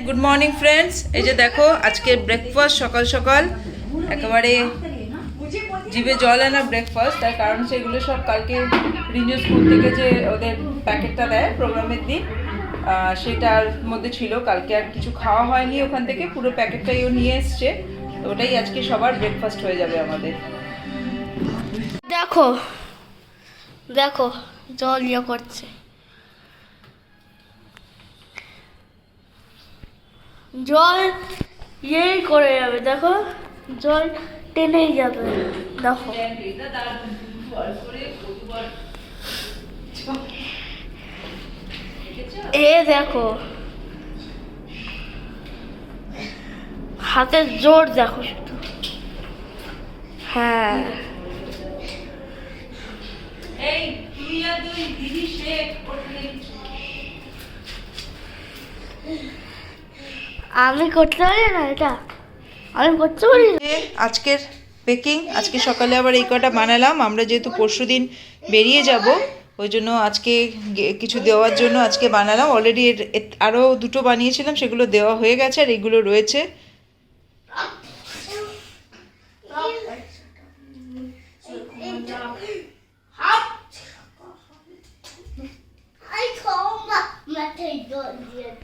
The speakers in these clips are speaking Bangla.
গুড মর্নিং ফ্রেন্ডস, এই যে দেখো আজকের ব্রেকফাস্ট সকাল সকাল একেবারে জিভে জল আনা ব্রেকফাস্ট। তার কারণ সেগুলো সব কালকে রিঞ্জু স্কুল থেকে যে ওদের প্যাকেটটা দেয় প্রোগ্রামের দিন, সেটার মধ্যে ছিল। কালকে আর কিছু খাওয়া হয়নি ওখান থেকে, পুরো প্যাকেটটাই ও নিয়ে এসছে। তো ওটাই আজকে সবার ব্রেকফাস্ট হয়ে যাবে আমাদের। দেখো দেখো জল ইয়ে করছে, জল ইয়েই করে যাবে, দেখো জল টেনেই যাবে। দেখো দেখো হাতের জোর দেখো শুধু। হ্যাঁ আমি করতে পারি না, এটা আমি করতে পারি না। আজকের বেকিং, আজকে সকালে আবার এই কটা বানালাম। আমরা যেহেতু পরশুদিন বেরিয়ে যাব, ওই জন্য আজকে কিছু দেওয়ার জন্য আজকে বানালাম। অলরেডি আরও দুটো বানিয়েছিলাম, সেগুলো দেওয়া হয়ে গেছে, আর এইগুলো রয়েছে।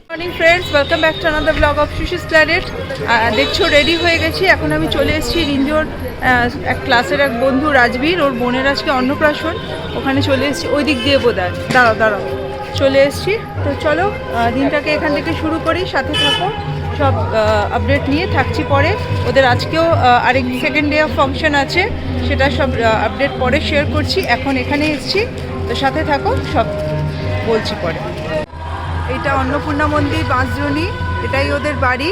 Morning friends, welcome back to another blog of Sushi's planet. দেখছো রেডি হয়ে গেছি। এখন আমি চলে এসেছি রিঞ্জোর এক ক্লাসের এক বন্ধু রাজবীর, ওর বোনের আজকে অন্নপ্রাশন, ওখানে চলে এসেছি। ওই দিক দিয়ে বোধহয়, দাঁড়াও চলে এসেছি। তো চলো দিনটাকে এখান থেকে শুরু করি, সাথে থাকো, সব আপডেট নিয়ে থাকছি পরে। ওদের আজকেও আরেক সেকেন্ড ডে অফ ফাংশন আছে, সেটা সব আপডেট পরে শেয়ার করছি। এখন এখানে এসেছি, তো সাথে থাকো, সব বলছি পরে। এইটা অন্নপূর্ণা মন্দির, বাঁশদ্রোণী, এটাই ওদের বাড়ি।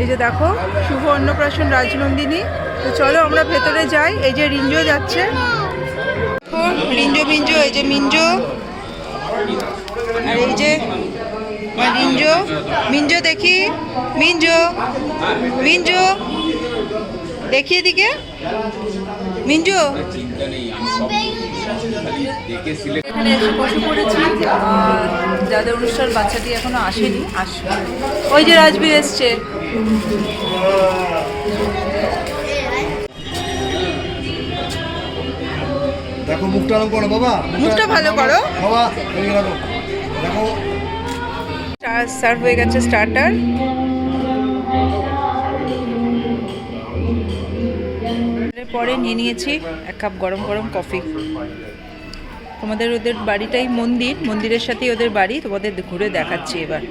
এই যে দেখো শুভ অন্নপ্রাশন রাজনন্দিনী। তো চলো আমরা ভেতরে যাই। এই যে রিঞ্জো যাচ্ছে, মিঞ্জো, এই যে মিঞ্জো, আর এই যে মিঞ্জো দেখি, মিঞ্জো দেখি এদিকে, মিঞ্জো। এখানে এসে বসে পড়েছি। যাদের অনুষ্ঠান, বাচ্চাটি এখনো আসেনি, আসবে। ওই যে রাজবীর এসছে। দেখো মুখটা আরো করো বাবা, মুখটা ভালো করো বাবা, দেখো সার্ভ হয়ে গেছে স্টার্টার। পরে নিয়ে নিয়েছি এক কাপ গরম গরম কফি। তোমাদের ওদের বাড়িটাই মন্দিরের সাথেই ওদের বাড়ি, তোমাদের ঘুরে দেখাচ্ছি এবার।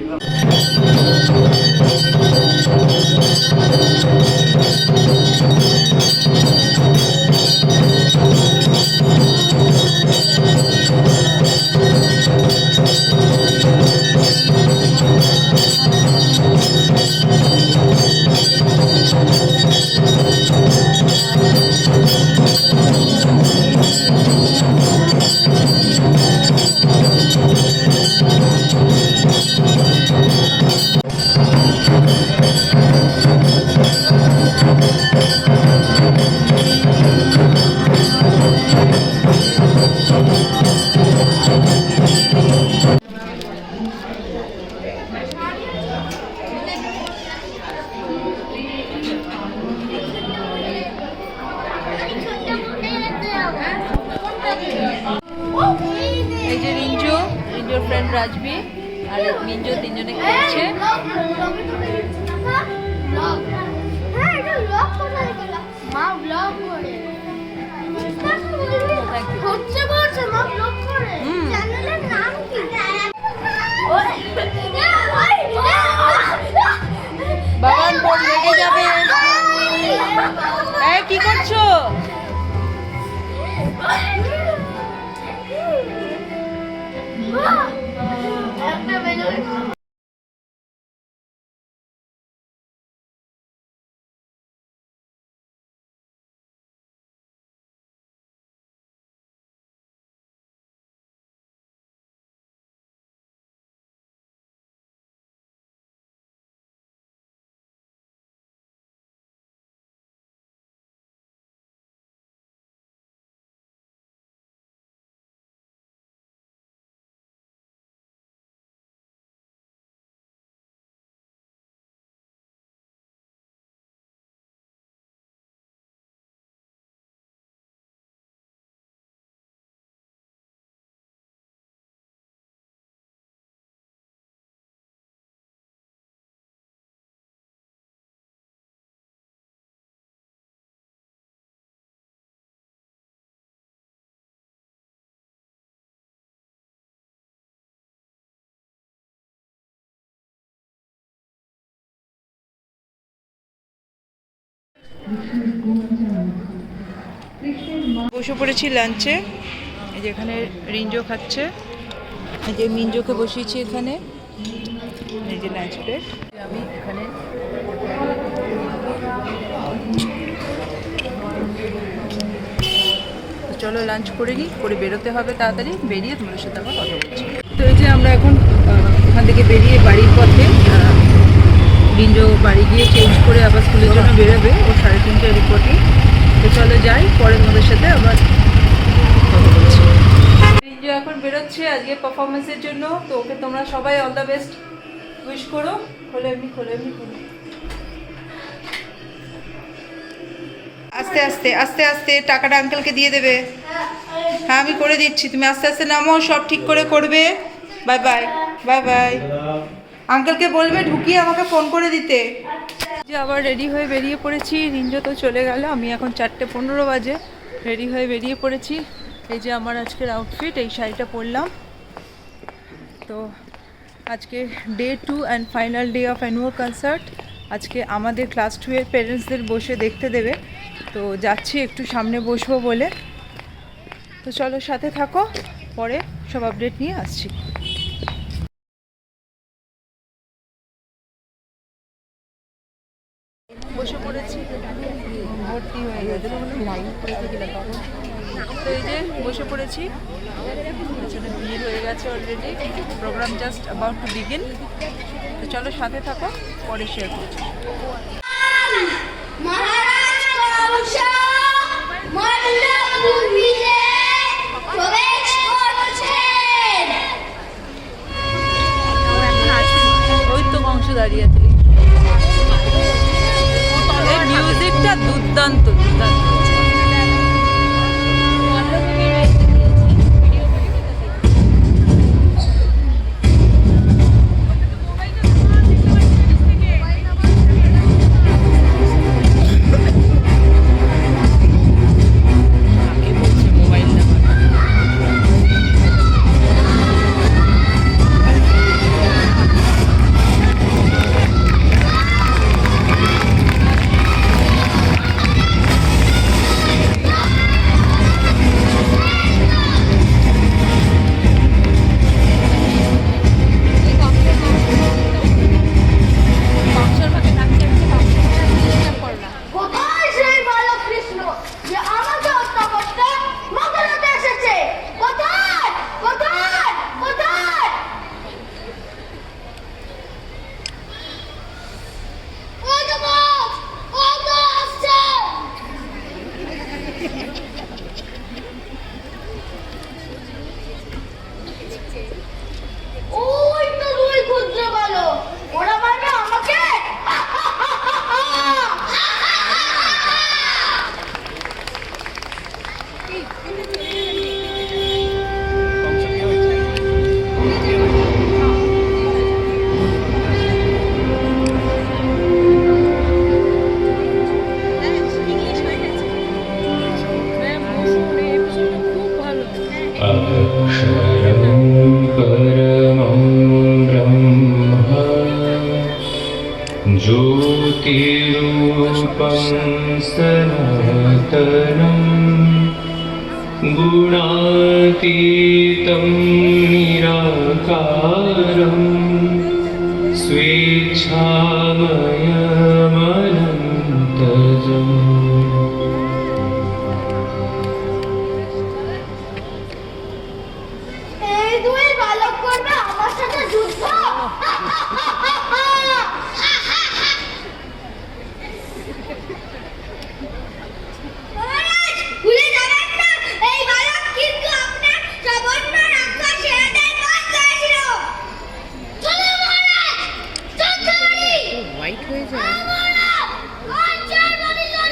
এই যে রিঞ্জোর ফ্রেন্ড রাজবি আর মিঞ্জো, তিনজনে খেলছে। বাগান বোন লেগে যাবে। কি করছো? বসে পড়েছি লাঞ্চে। এই যে এখানে রিঞ্জো খাচ্ছে, এই যে মিঞ্জোকে বসিয়েছি এখানে, এই যে লাঞ্চ প্লেট। আমি এখানে চলো লাঞ্চ করে নিই, করে বেরোতে হবে তাড়াতাড়ি, বেরিয়ে তোমাদের সাথে আবার কথা বলছি। তো এই যে আমরা এখন ওখান থেকে বেরিয়ে বাড়ির পথে, রিঞ্জো বাড়ি গিয়ে চেঞ্জ করে আবার স্কুলের জন্য বেরোবে, ও 3:30টার রিপোর্টে। তো চলো যাই, পরে তোমাদের সাথে আবার কথা বলছি। রিঞ্জো এখন বেরোচ্ছে আজকে পারফরমেন্সের জন্য, তো ওকে তোমরা সবাই অল দ্য বেস্ট উইশ করো। খোলো এমনি, খোলো এমনি, খোলো। আস্তে আস্তে আস্তে আস্তে টাকাটা আঙ্কেলকে দিয়ে দেবে। হ্যাঁ আমি করে দিচ্ছি, তুমি আস্তে আস্তে নামো, সব ঠিক করে করবে। Bye bye, bye bye. আঙ্কেলকে বলবে ঢুকিয়ে আমাকে ফোন করে দিতে। যে আবার রেডি হয়ে বেরিয়ে পড়েছি, রিঞ্জো তো চলে গেল, আমি এখন 4:15 বাজে রেডি হয়ে বেরিয়ে পড়েছি। এই যে আমার আজকের আউটফিট, এই শাড়িটা পরলাম। তো আজকে day 2 and final day of annual concert. আজকে আমাদের ক্লাস 2 এর পেরেন্টসদের বসে দেখতে দেবে, তো যাচ্ছি একটু সামনে বসবো বলে। তো চলো সাথে থাকো, পরে সব আপডেট নিয়ে আসছি। বসে পড়েছি, ভর্তি হয়ে গেছে, তো এই যে বসে পড়েছি, পেছনে ভিড় হয়ে গেছে already, program just about to begin. তো চলো সাথে থাকো, পরে শেয়ার করছি। মহারাজ কংস মল্লভূমিতে প্রবেশ করছেন। ওই তো কংস দাঁড়িয়ে আছে। এই মিউজিকটা দুর্দান্ত, দুর্দান্ত। কোথায় সেই বালক কৃষ্ণ যে আমাকে হত্যা করতে মগরাতে এসেছে? কোথায় কোথায় কোথায়? ওই তো বস, ওই তো আসছে। ওই তো দুই ক্ষুদ্র বালক, ওরা মানে আমাকে। अक्षरं परमं ब्रह्म ज्योतिरूपं सनातनं गुणातीतं निराकारं स्वेच्छामयमनन्तजम् এই দুই বালক করবে আমার সাথে যুদ্ধ? মহারাজ, ভুলে যাবেন না, এই বালক কিন্তু আপনার সামান্য রক্ষা সেনাদের বাদ দিয়েছিল। চলো মহারাজ, চলো। হোয়াইট হয়ে যায়।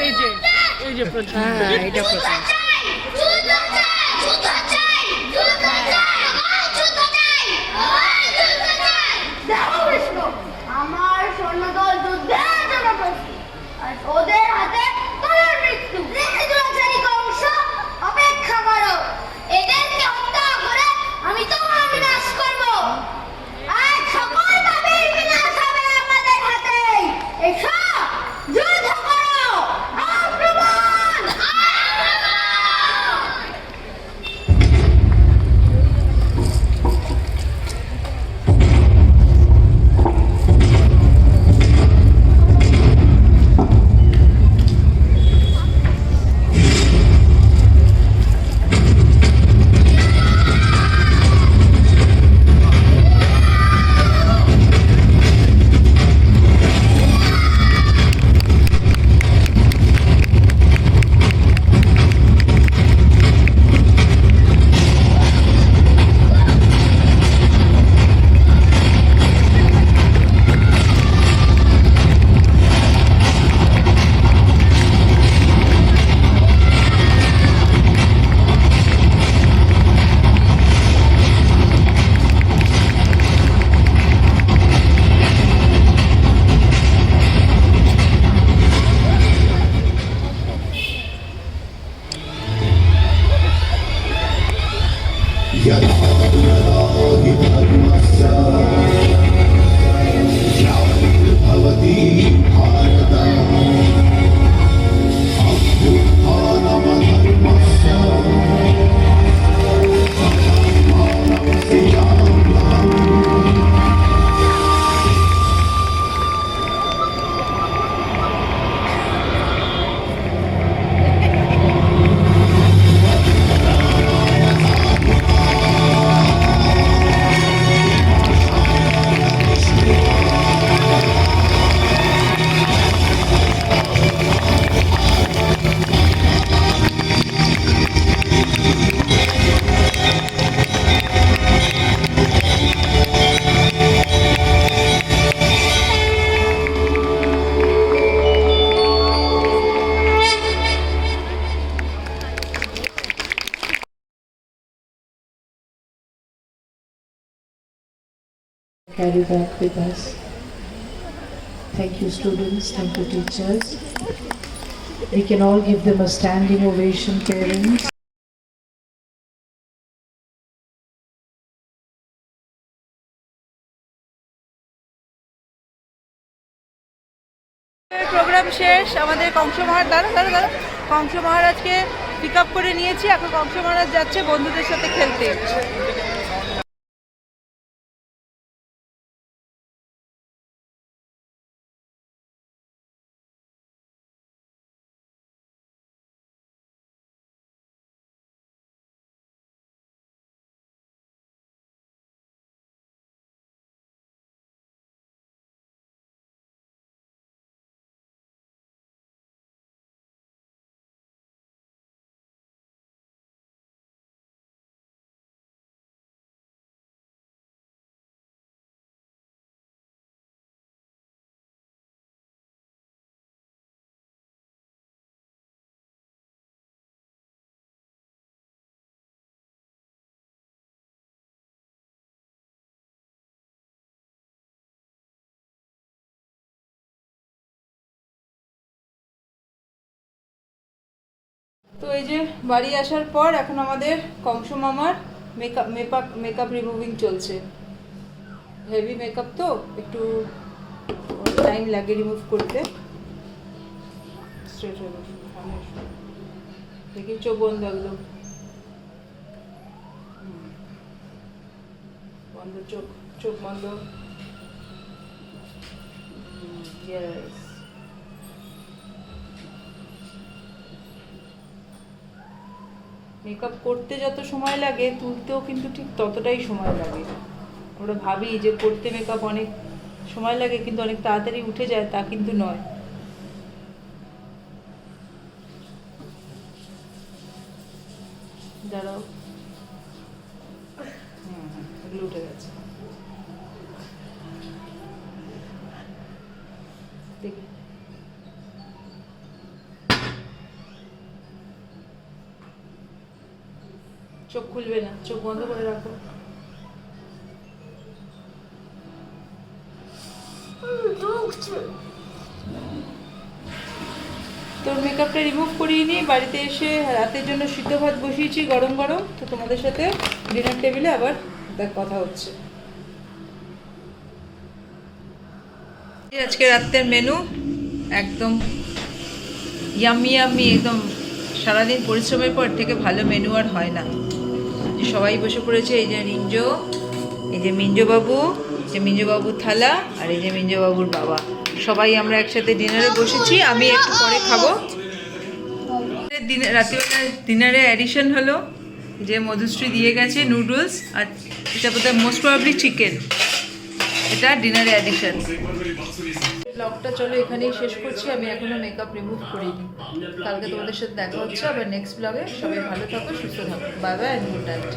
এই যে এই যে প্রথম, এটা প্রথম। আমার সৈন্যদল যুদ্ধের জন্য প্রস্তুত, আর ওদের হাতে তোমার মৃত্যু। দুরাচারী কংস, অপেক্ষা করো, এদেরকে হত্যা করে আমি তোমার বিনাশ করব। আজ সকল পাপীর বিনাশ হবে আমাদের হাতে। এসো, যুদ্ধ করো। carry back with us. Thank you students, thank you teachers. We can all give them a standing ovation, parents. Program শেষ, আমাদের কংস মহারাজ দাঁড়া কংস মহারাজকে পিক আপ করে নিয়েছি। এখন কংস মহারাজ যাচ্ছে বন্ধুদের সাথে খেলতে। তো এই যে বাড়ি আসার পর এখন আমাদের কংস মামার মেকআপ রিমুভিং চলছে। হেভি মেকআপ তো একটু টাইম লাগে রিমুভ করতে। স্ট্রেট হয়ে বসুন, দেখি চোখ বন্ধ একদম বন্ধ, চোখ বন্ধ। ইয়েস, মেকআপ করতে যত সময় লাগে তুলতেও কিন্তু ঠিক ততটাই সময় লাগে। আমরা ভাবি যে করতে মেকআপ অনেক সময় লাগে কিন্তু অনেক তাড়াতাড়ি উঠে যায়, তা কিন্তু নয়। দাঁড়াও, এগুলো উঠে গেছে। দেখি চোখ খুলবে না, চোখ বন্ধ করে রাখো। তোর মেকআপটা রিমুভ করিয়ে নিই। বাড়িতে এসে রাতের জন্য সিদ্ধ ভাত বসিয়েছি গরম গরম। তো তোমাদের সাথে ডিনার টেবিলে আবার কথা হচ্ছে। আজকে রাতের মেনু একদম ইয়াম্মি ইয়াম্মি, একদম সারাদিন পরিশ্রমের পর থেকে ভালো মেনু আর হয় না। সবাই বসে পড়েছে, এই যে রিঞ্জো, এই যে মিঞ্জোবাবু, যে মিঞ্জোবাবুর থালা, আর এই যে মিঞ্জোবাবুর বাবা, সবাই আমরা একসাথে ডিনারে বসেছি। আমি একটু পরে খাবো। রাত্রিবেলা ডিনারে অ্যাডিশন হলো যে মধুশ্রী দিয়ে গেছে নুডলস, আর এটা বোধহয় মোস্ট প্রবাবলি চিকেন। এটা ডিনারে অ্যাডিশন। ব্লগটা চলো এখানেই শেষ করছি। আমি এখনো মেকআপ রিমুভ করিনি। কালকে তোমাদের সাথে দেখা হচ্ছে আবার নেক্সট ব্লগে। সবাই ভালো থাকো, সুস্থ থাকো। Bye bye, good night.